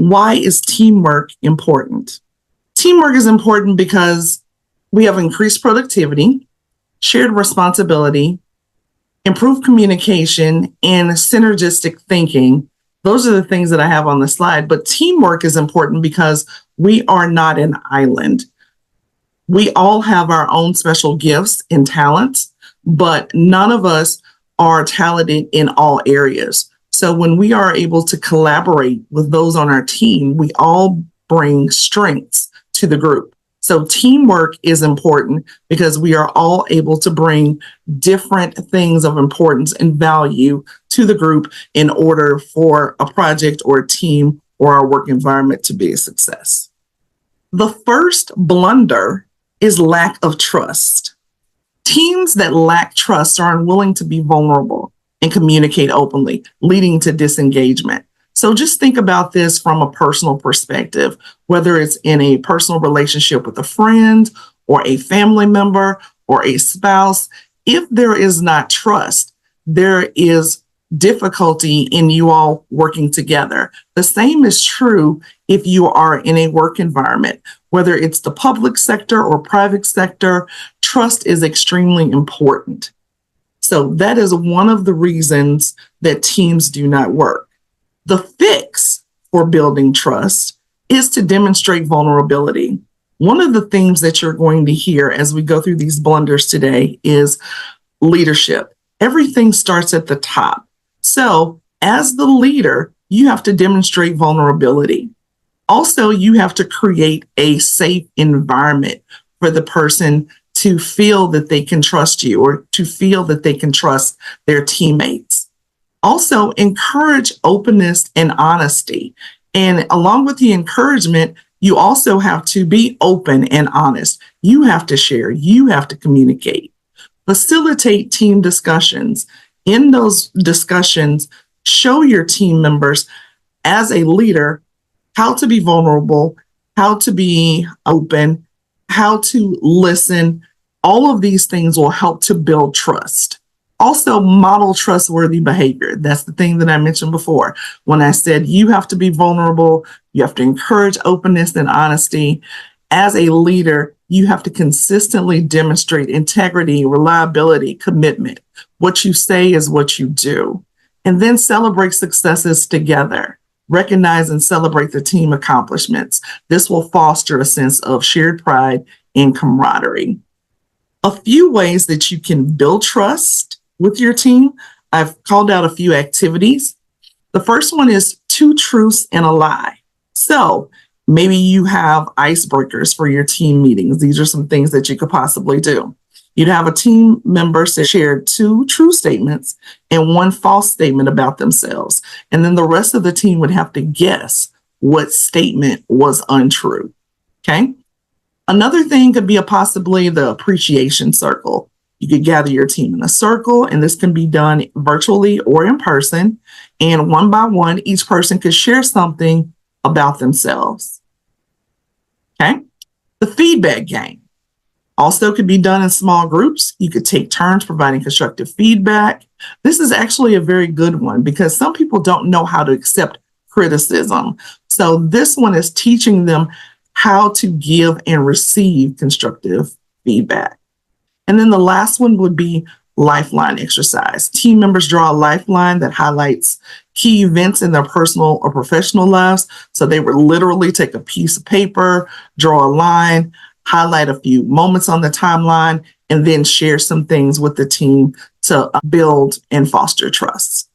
Why is teamwork important? Teamwork is important because we have increased productivity, shared responsibility, improved communication, and synergistic thinking. Those are the things that I have on the slide. But teamwork is important because we are not an island. We all have our own special gifts and talents, but none of us are talented in all areas. So when we are able to collaborate with those on our team, we all bring strengths to the group. So teamwork is important because we are all able to bring different things of importance and value to the group in order for a project or a team or our work environment to be a success. The first blunder is lack of trust. Teams that lack trust are unwilling to be vulnerable and communicate openly, leading to disengagement. So just think about this from a personal perspective, whether it's in a personal relationship with a friend or a family member or a spouse. If there is not trust, there is difficulty in you all working together. The same is true if you are in a work environment, whether it's the public sector or private sector. Trust is extremely important. So that is one of the reasons that teams do not work. The fix for building trust is to demonstrate vulnerability. One of the themes that you're going to hear as we go through these blunders today is leadership. Everything starts at the top. So as the leader, you have to demonstrate vulnerability. Also, you have to create a safe environment for the person to feel that they can trust you or to feel that they can trust their teammates. Also, encourage openness and honesty. And along with the encouragement, you also have to be open and honest. You have to share, you have to communicate. Facilitate team discussions. In those discussions, show your team members as a leader how to be vulnerable, how to be open, how to listen. All of these things will help to build trust. Also, model trustworthy behavior. That's the thing that I mentioned before. When I said you have to be vulnerable, you have to encourage openness and honesty. As a leader, you have to consistently demonstrate integrity, reliability, commitment. What you say is what you do. And then celebrate successes together. Recognize and celebrate the team accomplishments. This will foster a sense of shared pride and camaraderie. A few ways that you can build trust with your team. I've called out a few activities. The first one is 2 truths and a lie. So maybe you have icebreakers for your team meetings. These are some things that you could possibly do. You'd have a team member share 2 true statements and 1 false statement about themselves. And then the rest of the team would have to guess what statement was untrue. Okay. Another thing could be possibly the appreciation circle. You could gather your team in a circle, and this can be done virtually or in person. And one by one, each person could share something about themselves. Okay. The feedback game also could be done in small groups. You could take turns providing constructive feedback. This is actually a very good one because some people don't know how to accept criticism. So this one is teaching them how to give and receive constructive feedback. And then the last one would be lifeline exercise. Team members draw a lifeline that highlights key events in their personal or professional lives. So they would literally take a piece of paper, draw a line, highlight a few moments on the timeline, and then share some things with the team to build and foster trust.